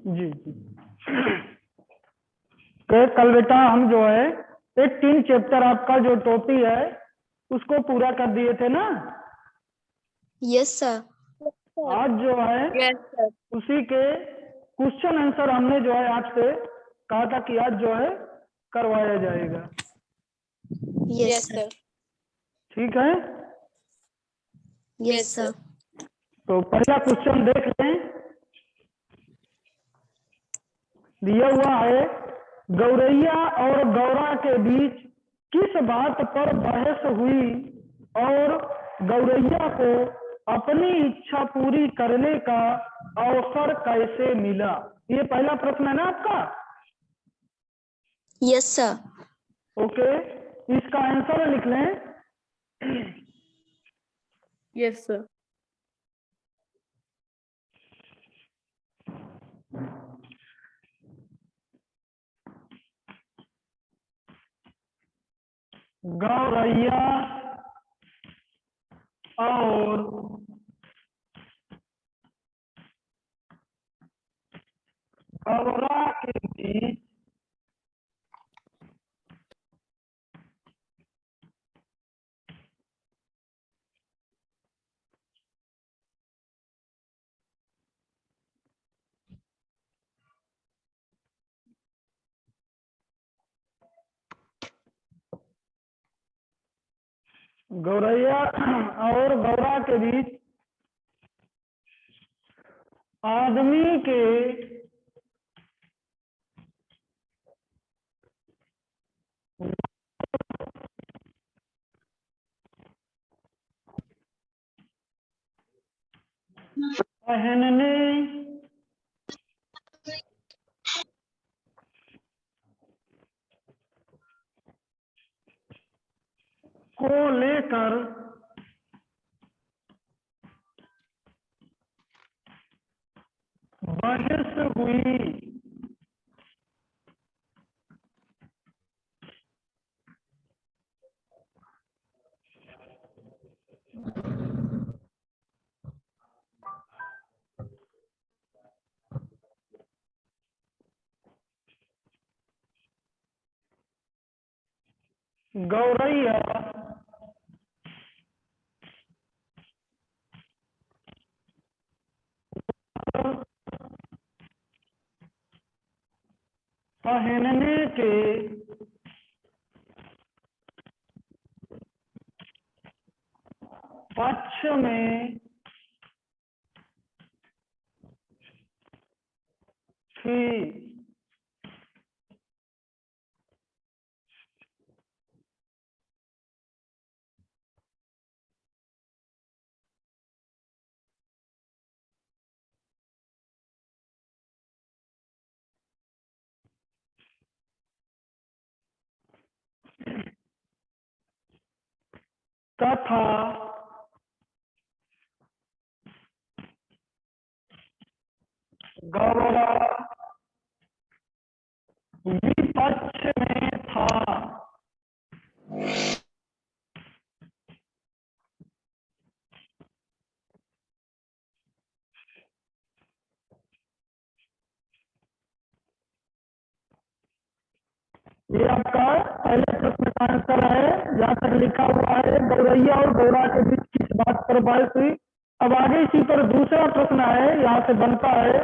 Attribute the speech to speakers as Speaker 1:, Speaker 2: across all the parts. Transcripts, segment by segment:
Speaker 1: जी जी। तो कल बेटा हम जो है एक 3 चैप्टर आपका जो टॉपिक है उसको पूरा कर दिए थे ना।
Speaker 2: Yes sir.
Speaker 1: आज जो है
Speaker 3: यस सर।
Speaker 1: उसी के क्वेश्चन आंसर हमने जो है आपसे कहा था कि आज जो है करवाया जाएगा।
Speaker 2: Yes sir.
Speaker 1: ठीक है,
Speaker 2: यस सर।
Speaker 1: तो पहला क्वेश्चन देख लें। दिया हुआ है, गौरैया और गौरा के बीच किस बात पर बहस हुई और गौरैया को अपनी इच्छा पूरी करने का अवसर कैसे मिला। ये पहला प्रश्न है ना आपका।
Speaker 2: Yes sir.
Speaker 1: ओके, इसका आंसर लिख लें।
Speaker 3: Yes sir.
Speaker 1: गौरैया और गौरा के बीच गौरैया और गौरा के बीच आदमी के पहनने को लेकर बहस हुई। गौरैया पहनने के पक्ष में थी। तथा गौरा विपक्ष में था। ये आपका पहले प्रश्न का आंसर है। जहाँ तक लिखा हुआ है गौरैया और गौरा के बीच किस बात पर बहस हुई। अब आगे इसी पर दूसरा प्रश्न है, यहाँ से बनता है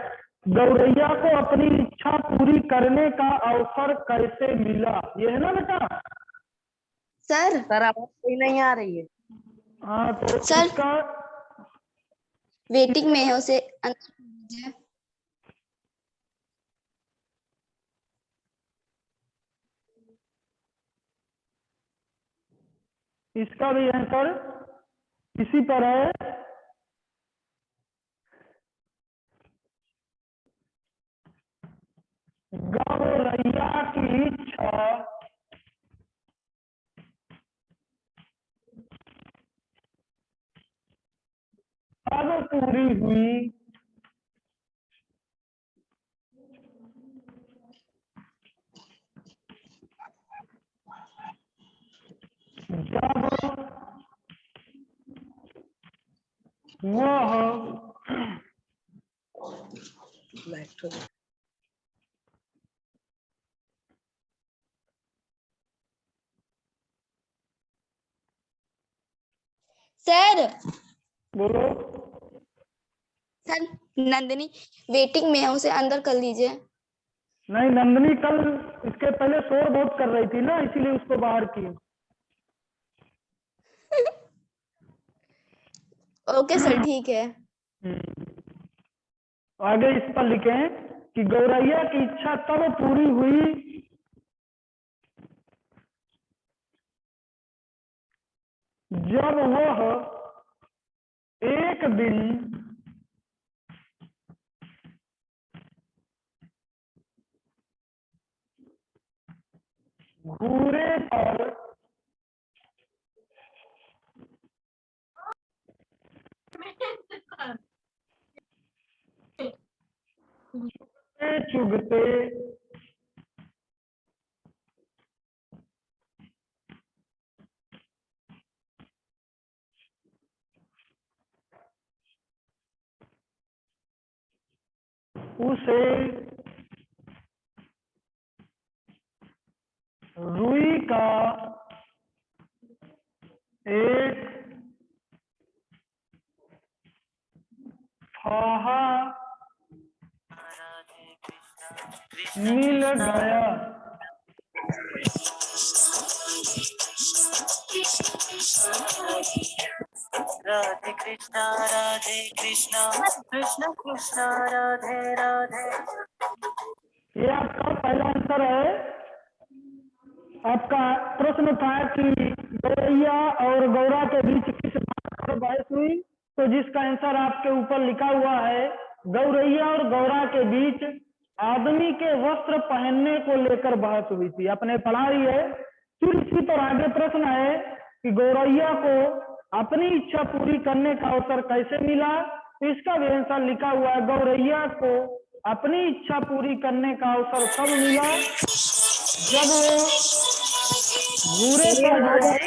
Speaker 1: गौरैया को अपनी इच्छा पूरी करने का अवसर कैसे मिला। ये है ना बेटा।
Speaker 2: सर
Speaker 3: सर आवाज कोई नहीं आ रही है।
Speaker 1: हाँ, तो
Speaker 2: सर
Speaker 1: इसका
Speaker 2: वेटिंग में है, उसे आंसर दीजिए।
Speaker 1: इसका भी आंसर इसी पर है। गौरैया की इच्छा अब पूरी हुई जब वह
Speaker 2: सर
Speaker 1: बोलो।
Speaker 2: सर नंदिनी वेटिंग में है, उसे अंदर कर लीजिए।
Speaker 1: नहीं, नंदनी कल इसके पहले शोर बहुत कर रही थी ना, इसीलिए उसको बाहर किए।
Speaker 2: ओके सर, ठीक है।
Speaker 1: आगे इस पर लिखें कि गौरैया की इच्छा तब पूरी हुई जब वह एक दिन घूरे पर चुगते उसे रुई का एक फाहा मिल गया।
Speaker 4: राधे कृष्णा कृष्ण कृष्ण राधे राधे।
Speaker 1: ये आपका पहला आंसर है। आपका प्रश्न था कि गौरैया और गौरा के बीच किस बात पर बहस हुई, तो जिसका आंसर आपके ऊपर लिखा हुआ है, गौरैया और गौरा के बीच आदमी के वस्त्र पहनने को लेकर बहस हुई थी। आपने पढ़ा ही है। फिर इसी पर आगे प्रश्न है कि गौरैया को अपनी इच्छा पूरी करने का अवसर कैसे मिला, तो इसका भी आंसर लिखा हुआ है। गौरैया को अपनी इच्छा पूरी करने का अवसर तब मिला जब वो घूरे पर जो है,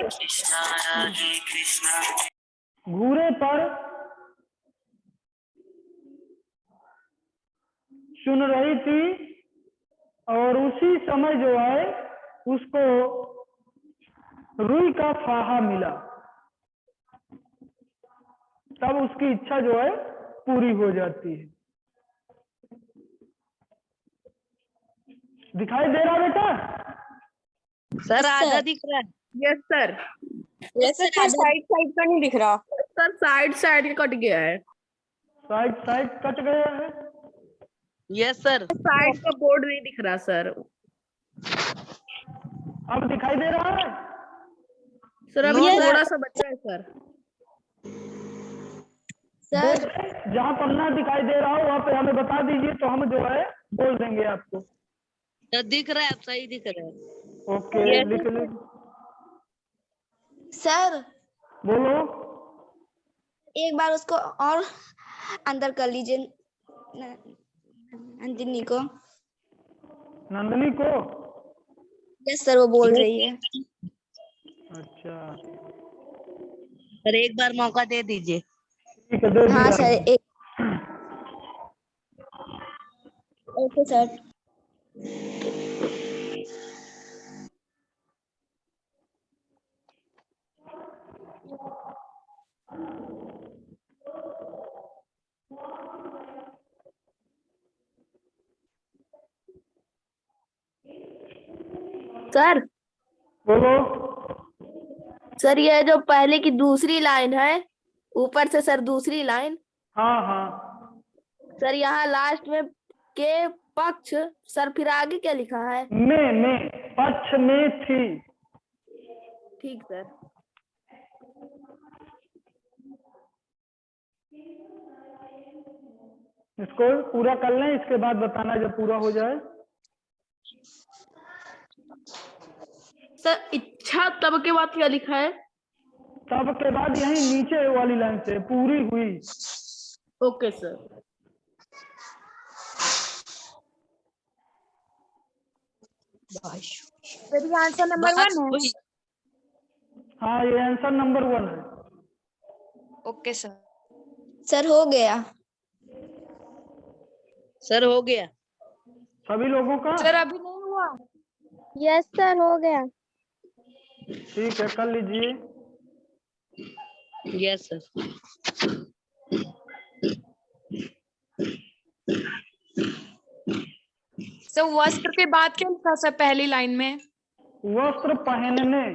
Speaker 1: घूरे पर सुन रही थी और उसी समय जो है उसको रुई का फाहा मिला, तब उसकी इच्छा जो है पूरी हो जाती है। दिखाई दे रहा बेटा?
Speaker 3: सर
Speaker 2: Yes,
Speaker 3: आधा
Speaker 2: sir.
Speaker 3: दिख रहा है। Yes sir.
Speaker 2: Yes, sir, आधा-
Speaker 3: साइड साइड का नहीं दिख रहा सर, साइड साइड कट गया है।
Speaker 1: साइड साइड कट गया है।
Speaker 3: यस सर, साइड का बोर्ड नहीं दिख रहा सर।
Speaker 1: अब दिखाई दे रहा है?
Speaker 3: सर अभी
Speaker 2: Yes,
Speaker 3: थोड़ा सा बचा है सर।
Speaker 2: सर
Speaker 1: जहाँ पर ना दिखाई दे रहा हो वहाँ पे हमें बता दीजिए, तो हम जो है बोल देंगे आपको।
Speaker 3: दिख रहा है, अब सही दिख रहा है।
Speaker 1: ओके, लिख ली।
Speaker 2: सर
Speaker 1: बोलो।
Speaker 2: एक बार उसको और अंदर कर लीजिए, नंदिनी को।
Speaker 1: नंदनी को?
Speaker 2: यस सर, वो बोल रही है।
Speaker 1: अच्छा,
Speaker 3: सर एक बार मौका दे दीजिए।
Speaker 1: ठीक है, दे
Speaker 2: हाँ
Speaker 1: दिया।
Speaker 2: सर, एक ओके सर।
Speaker 3: सर
Speaker 1: बोलो।
Speaker 3: सर ये जो पहले की दूसरी लाइन है, ऊपर से सर दूसरी लाइन,
Speaker 1: हाँ हाँ,
Speaker 3: सर यहाँ लास्ट में के पक्ष, सर फिर आगे क्या लिखा है?
Speaker 1: में पक्ष में थी।
Speaker 3: ठीक सर।
Speaker 1: इसको पूरा कर लें, इसके बाद बताना जब पूरा हो जाए।
Speaker 3: सर इच्छा तब के बाद क्या लिखा है?
Speaker 1: तब के बाद यही नीचे वाली लाइन से पूरी हुई।
Speaker 3: Okay sir.
Speaker 2: Sir answer number 1 है।
Speaker 1: हाँ, ये आंसर नंबर 1 है।
Speaker 2: Okay sir. सर हो गया।
Speaker 3: सर हो गया।
Speaker 1: सभी लोगों का?
Speaker 2: सर अभी नहीं हुआ। यस सर, हो गया।
Speaker 1: ठीक है, कर लीजिए।
Speaker 5: Yes sir.
Speaker 6: सर वस्त्र के बाद क्या लिखा सर पहली लाइन में?
Speaker 1: वस्त्र पहनने।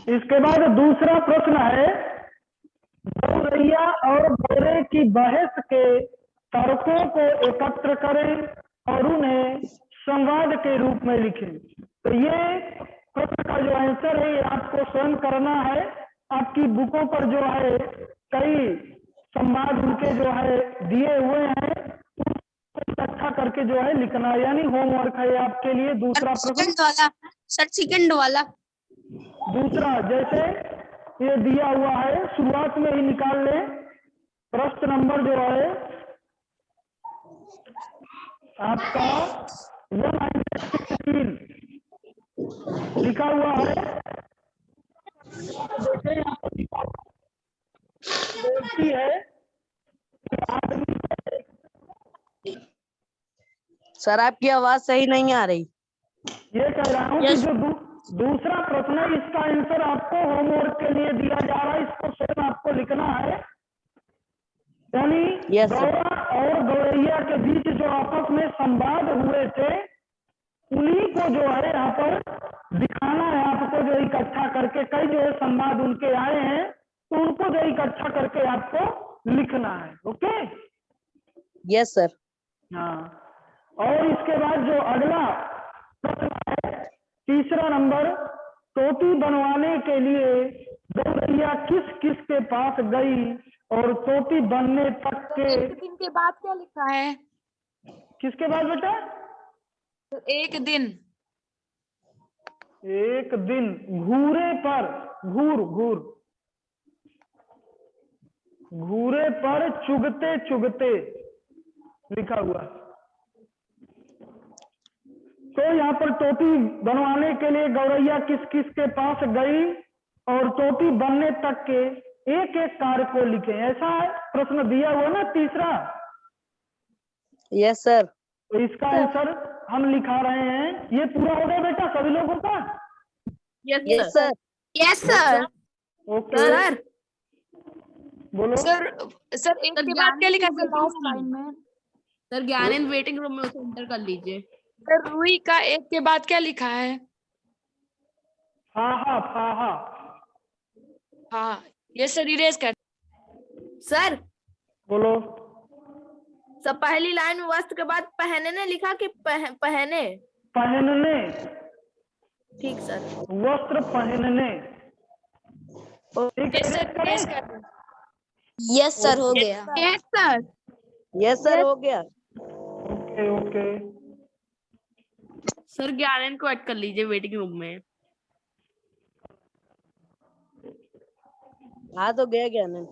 Speaker 1: इसके बाद दूसरा प्रश्न है, गौरैया और गौरे की बहस के तर्कों को एकत्र करें और उन्हें संवाद के रूप में लिखें। तो ये प्रश्न का जो आंसर है ये आपको स्वयं करना है। आपकी बुकों पर जो है कई संवाद उनके जो है दिए हुए हैं, उसको इकट्ठा करके जो है लिखना, यानी होमवर्क है आपके लिए। दूसरा प्रश्न,
Speaker 2: सेकंड वाला सर, सेकंड वाला
Speaker 1: दूसरा जैसे ये दिया हुआ है शुरुआत में ही निकाल लें। प्रश्न नंबर जो है आपका 116 लिखा हुआ है। देखिए यहाँ पर लिखा हुआ बोलती है कि आदमी,
Speaker 5: सर आपकी आवाज सही नहीं आ रही।
Speaker 1: ये कह रहा हूँ कि जो दूसरा प्रश्न है इसका आंसर आपको होमवर्क के लिए दिया जा रहा है, इसको स्वयं आपको लिखना है। यानी
Speaker 5: Yes, sir.
Speaker 1: गौरा और गौरैया के बीच जो आपस में संवाद हुए थे उन्हीं को जो है यहाँ पर दिखाना है आपको, जो इकट्ठा करके कई जो है संवाद उनके आए हैं तो उनको जो इकट्ठा करके आपको लिखना है। Okay,
Speaker 5: yes sir.
Speaker 1: हाँ। और इसके बाद जो अगला प्रश्न है तीसरा नंबर, टोपी बनवाने के लिए गौरैया किस किस के पास गई और टोपी बनने तक के,
Speaker 6: एक दिन के बाद क्या लिखा है?
Speaker 1: किसके बाद बेटा?
Speaker 6: एक दिन।
Speaker 1: एक दिन घूरे पर, घूरे पर चुगते चुगते लिखा हुआ है। तो यहाँ पर टोपी बनवाने के लिए गौरैया किस किस के पास गई और टोपी बनने तक के एक एक कार्य को लिखे, ऐसा प्रश्न दिया हुआ ना तीसरा।
Speaker 5: Yes sir.
Speaker 1: तो इसका आंसर हम लिखा रहे हैं। ये पूरा हो गया बेटा सभी लोगों का?
Speaker 5: Yes sir.
Speaker 3: Yes sir.
Speaker 1: Okay
Speaker 3: sir
Speaker 1: बोलो।
Speaker 6: सर एक के बाद क्या लिखा सर लास्ट लाइन में?
Speaker 3: सर ज्ञानेंद्र वेटिंग रूम में उसे एंटर कर लीजिए।
Speaker 6: सर रुई का एक के बाद क्या लिखा है?
Speaker 1: फाहा, फाहा।
Speaker 6: हाँ ये सर इरेज कर।
Speaker 3: सर
Speaker 1: बोलो।
Speaker 3: सब पहली लाइन में वस्त्र के बाद पहनने लिखा कि पहने?
Speaker 1: पहनने।
Speaker 3: ठीक सर।
Speaker 1: वस्त्र पहनने।
Speaker 6: ये सर इरेज कर।
Speaker 2: यस सर हो गया।
Speaker 3: Yes sir.
Speaker 5: यस सर हो गया।
Speaker 1: Okay okay.
Speaker 3: सर ज्ञानेंद्र को ऐड कर लीजिए वेटिंग रूम में।
Speaker 5: हाँ तो गया क्या नहीं।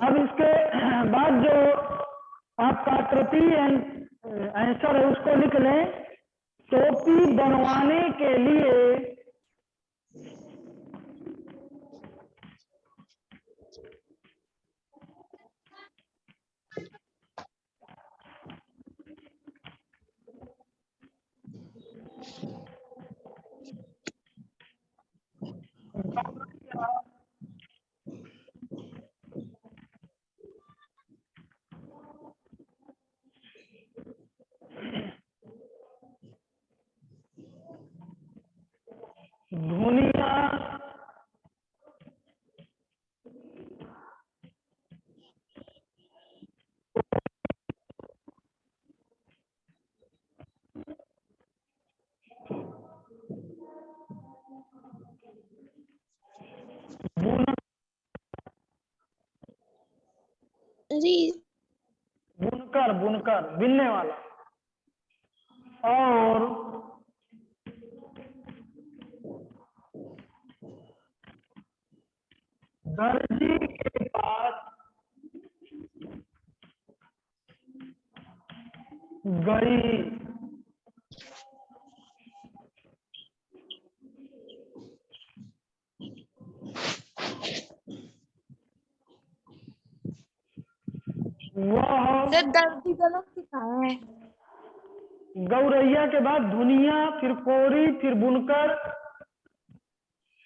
Speaker 1: अब इसके बाद जो आपका तृतीय आंसर है उसको लिख लें। टोपी बनवाने के लिए धुनिया बुनकर, बुनकर बिनने वाला, और दर्जी के पास गई, वह,
Speaker 6: सर दर्जी गलत सिखाया है।
Speaker 1: गौरैया के बाद धुनिया, फिर कोरी, फिर बुनकर।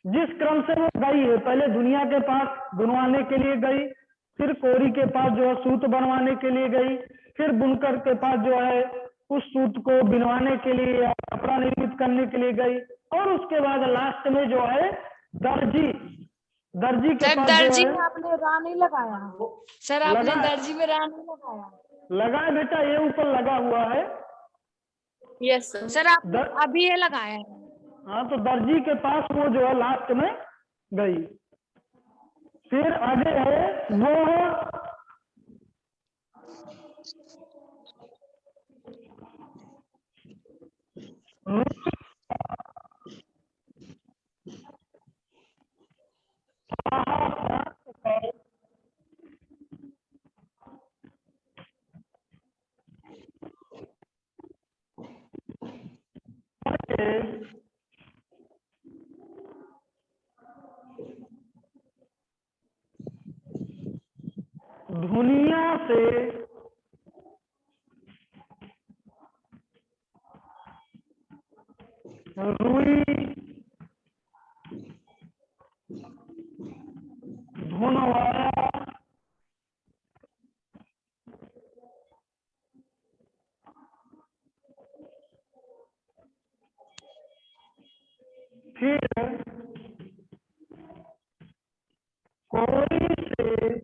Speaker 1: जिस क्रम से वो गई है, पहले धुनिया के पास बुनवाने के लिए गई, फिर कोरी के पास जो है सूत बनवाने के लिए गई, फिर बुनकर के पास जो है उस सूत को बिनवाने के लिए या कपड़ा निर्मित करने के लिए गई, और उसके बाद लास्ट में जो है दर्जी, दर्जी के
Speaker 6: सर
Speaker 1: पास जो
Speaker 6: दर्जी
Speaker 1: है
Speaker 6: में आपने रा नहीं लगाया। सर आपने
Speaker 1: लगा-
Speaker 6: दर्जी में रा नहीं लगाया।
Speaker 1: लगा है बेटा, ये ऊपर लगा हुआ है।
Speaker 3: Yes sir.
Speaker 6: सर आपने अभी ये लगाया है।
Speaker 1: हाँ, तो दर्जी के पास वो जो है लास्ट में गई। फिर आगे है वो, धुनिया से रुई, धुनवाया, फिर कोरी से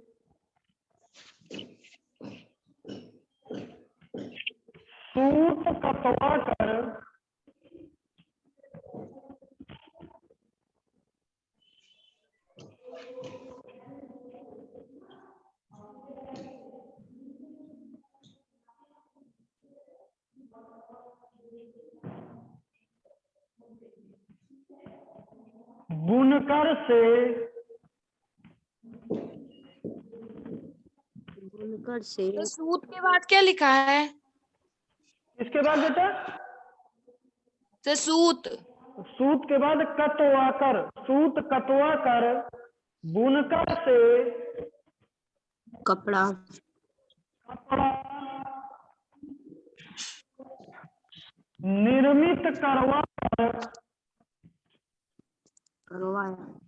Speaker 1: सूत कतवा कर बुनकर से
Speaker 5: बुनकर से
Speaker 6: तो सूत के बाद क्या लिखा है?
Speaker 1: इसके बाद बेटा
Speaker 6: सर सूत।
Speaker 1: सूत के बाद कतवा कर, सूत कतवा कर बुनकर से
Speaker 5: कपड़ा
Speaker 1: कपड़ा निर्मित करवा कर
Speaker 5: करवाया।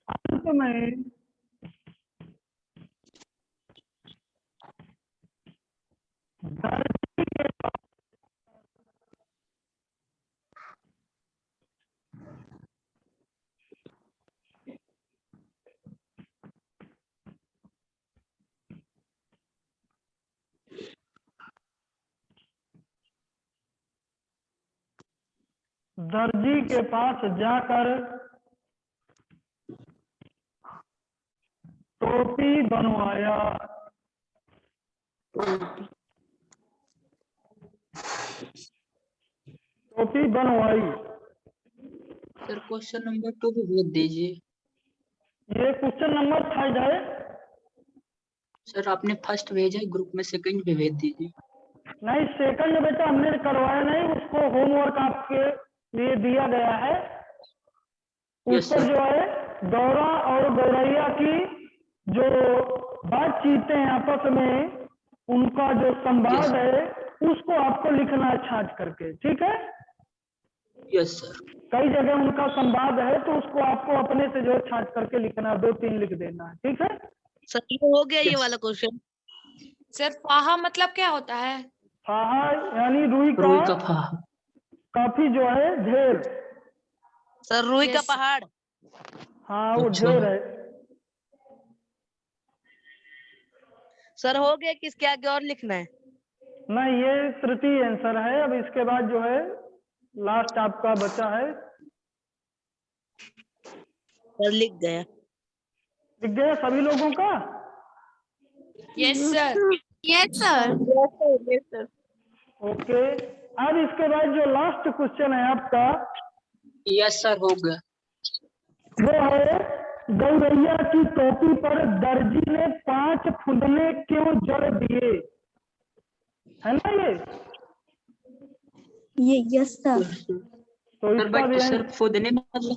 Speaker 1: अंत में दर्जी के दर्जी के पास जाकर टोपी बनवाया, टोपी बनवाई।
Speaker 7: सर क्वेश्चन नंबर 2 भी भेज दीजिए।
Speaker 1: ये क्वेश्चन नंबर 3 है।
Speaker 7: सर आपने फर्स्ट भेजा है, ग्रुप में सेकंड भी भेज दीजिए।
Speaker 1: नहीं, सेकंड बेटा हमने करवाया नहीं, उसको होमवर्क आपके लिए दिया गया है।
Speaker 7: Yes,
Speaker 1: उस पर
Speaker 7: sir.
Speaker 1: जो है गौरा और गौरैया की जो बातचीतें हैं आपस में, उनका जो संवाद
Speaker 7: Yes.
Speaker 1: है उसको आपको लिखना है छांट करके, ठीक है।
Speaker 7: Yes sir.
Speaker 1: कई जगह उनका संवाद है तो उसको आपको अपने से जो है छांट करके लिखना है, 2-3 लिख देना है, ठीक है।
Speaker 5: सर ये हो गया ये
Speaker 7: Yes.
Speaker 5: वाला क्वेश्चन।
Speaker 6: सर फाहा मतलब क्या होता है?
Speaker 1: फाहा यानी रुई
Speaker 7: रुई का
Speaker 1: का
Speaker 7: फाहा।
Speaker 1: काफी जो है ढेर।
Speaker 5: सर रुई का
Speaker 6: Yes.
Speaker 5: पहाड़।
Speaker 1: हाँ, वो
Speaker 7: अच्छा।
Speaker 1: ढेर है।
Speaker 5: सर हो गया, किसके आगे और लिखना है?
Speaker 1: नहीं, ये तृतीय आंसर है। अब इसके बाद जो है लास्ट आपका बचा है।
Speaker 5: सर लिख गया।
Speaker 1: लिख गया सभी लोगों का?
Speaker 6: Yes sir.
Speaker 3: Yes sir.
Speaker 5: Yes sir.
Speaker 1: Okay. अब इसके बाद जो लास्ट क्वेश्चन है आपका,
Speaker 7: यस सर हो गया।
Speaker 1: वो है गौरैया की टोपी पर दर्जी ने 5 फुंदने क्यों जड़ दिए? है ना ये
Speaker 2: यस सर।
Speaker 1: तो
Speaker 7: सर
Speaker 1: इसका
Speaker 7: बट
Speaker 1: भी
Speaker 7: सर फुदने मतलब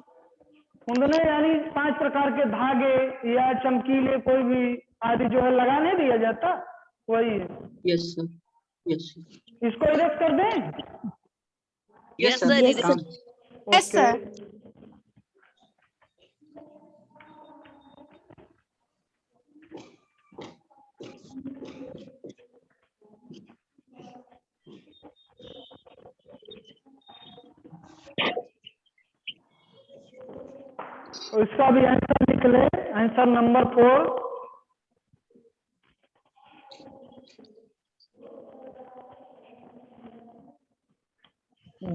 Speaker 1: फुंदने यानी 5 प्रकार के धागे या चमकीले कोई भी आदि जो है लगाने दिया जाता, वही है।
Speaker 7: यस सर, यस सर,
Speaker 1: इसको इरेक्ट कर दें?
Speaker 7: Yes
Speaker 5: Yes,
Speaker 7: sir,
Speaker 5: sir,
Speaker 2: Yes,
Speaker 7: काम
Speaker 6: Yes,
Speaker 1: ओके।
Speaker 6: sir.
Speaker 1: तो इसका भी आंसर लिख ले। Answer number 4।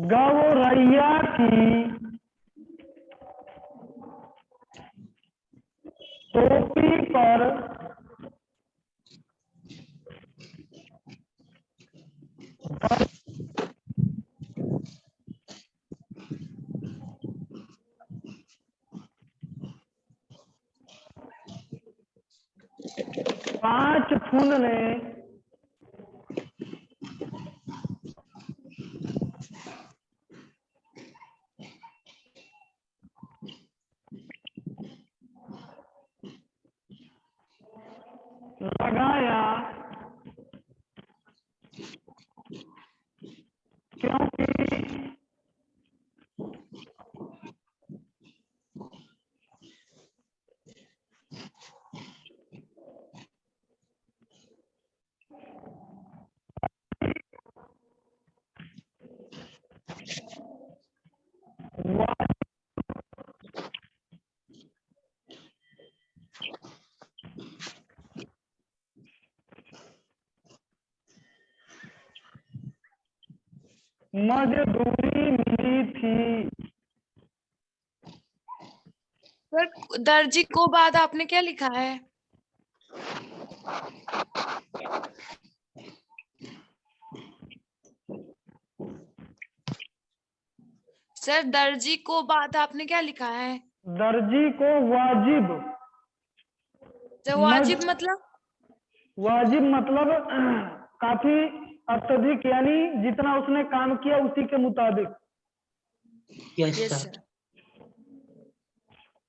Speaker 1: गौरैया की टोपी पर पांच फुंदने लगाया क्योंकि मजदूरी मिली थी।
Speaker 6: सर दर्जी को बाद आपने क्या लिखा है? सर दर्जी को बाद आपने क्या लिखा है?
Speaker 1: दर्जी को वाजिब,
Speaker 6: सर वाजिब मतलब?
Speaker 1: वाजिब मतलब काफी अत्यधिक, यानी जितना उसने काम किया उसी के मुताबिक।
Speaker 7: Yes
Speaker 6: yes
Speaker 7: sir,
Speaker 6: sir.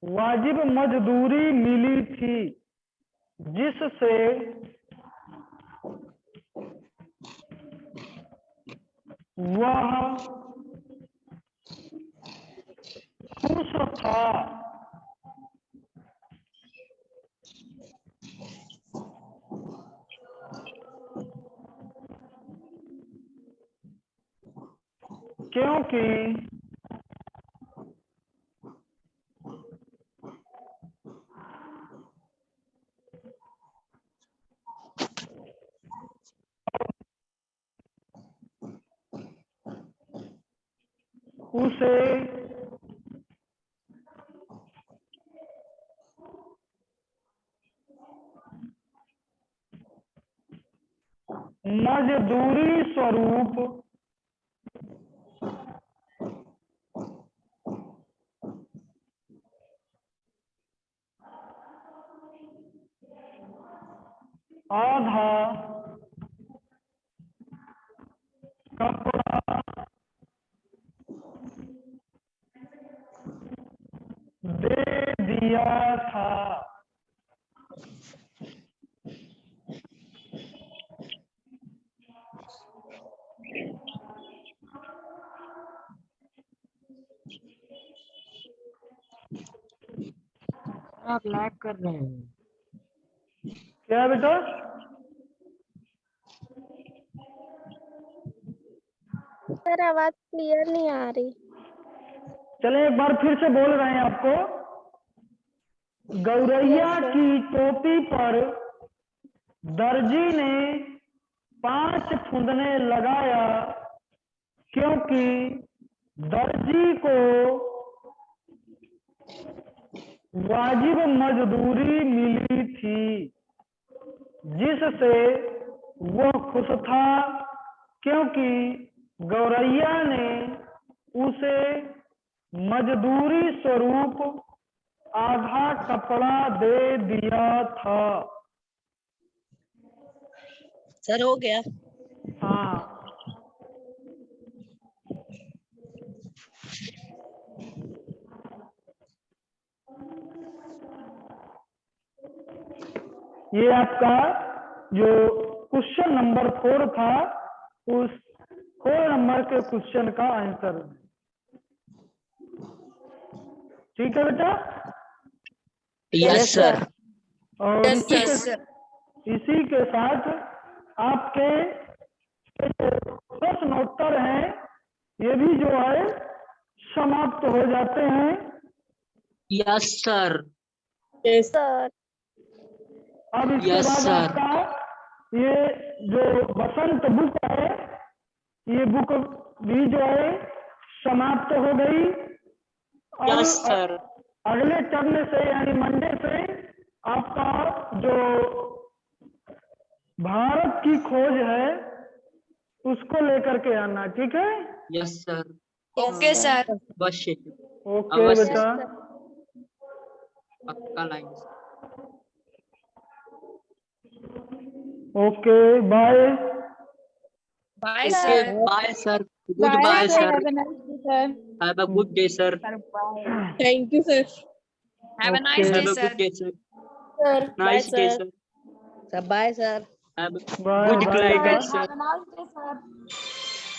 Speaker 1: वाजिब मजदूरी मिली थी जिससे वह खुश था। क्योंकि उसे मजदूरी स्वरूप आधा कपड़ा दे दिया था।
Speaker 5: आप लैग कर रहे हैं।
Speaker 1: क्या बेटा?
Speaker 3: सर आवाज क्लियर नहीं आ रही।
Speaker 1: चले एक बार फिर से बोल रहे हैं आपको। गौरैया
Speaker 3: Yes, sir.
Speaker 1: की टोपी पर दर्जी ने 5 फुंदने लगाया क्योंकि दर्जी को वाजिब मजदूरी मिली थी जिससे वह खुश था, क्योंकि गौरैया ने उसे मजदूरी स्वरूप आधा कपड़ा दे दिया था।
Speaker 5: सर हो गया।
Speaker 1: हाँ, ये आपका जो क्वेश्चन नंबर 4 था, उस 4 नंबर के क्वेश्चन का आंसर। ठीक है बेटा।
Speaker 7: Yes sir.
Speaker 1: और
Speaker 3: Yes,
Speaker 1: इसी के साथ आपके प्रश्नोत्तर हैं, ये भी जो है समाप्त हो जाते हैं।
Speaker 7: Yes sir.
Speaker 3: sir.
Speaker 1: अब इसके
Speaker 7: Yes,
Speaker 1: बाद
Speaker 7: sir.
Speaker 1: आपका ये जो बसंत बुक है, ये बुक भी जो है समाप्त हो गई।
Speaker 7: Yes sir.
Speaker 1: अगले टर्म से यानी मंडे से आपका जो भारत की खोज है उसको लेकर के आना। ठीक है।
Speaker 7: Yes sir.
Speaker 6: Okay sir.
Speaker 7: बस
Speaker 1: ओके
Speaker 7: अवश्य।
Speaker 1: बेटा।
Speaker 7: पक्का line.
Speaker 1: Okay bye.
Speaker 6: Bye
Speaker 7: okay
Speaker 6: sir.
Speaker 7: Bye sir. Good bye sir. Have a good day sir.
Speaker 3: Thank you, sir.
Speaker 6: Have a nice
Speaker 1: Okay.
Speaker 6: Day
Speaker 7: have a
Speaker 6: sir.
Speaker 7: Good day sir.
Speaker 3: Sir, bye,
Speaker 7: nice day
Speaker 3: sir.
Speaker 7: Sir.
Speaker 5: सब bye sir.
Speaker 7: Have
Speaker 1: bye
Speaker 7: good
Speaker 1: bye
Speaker 7: guidance
Speaker 1: बेटा।
Speaker 7: Sir.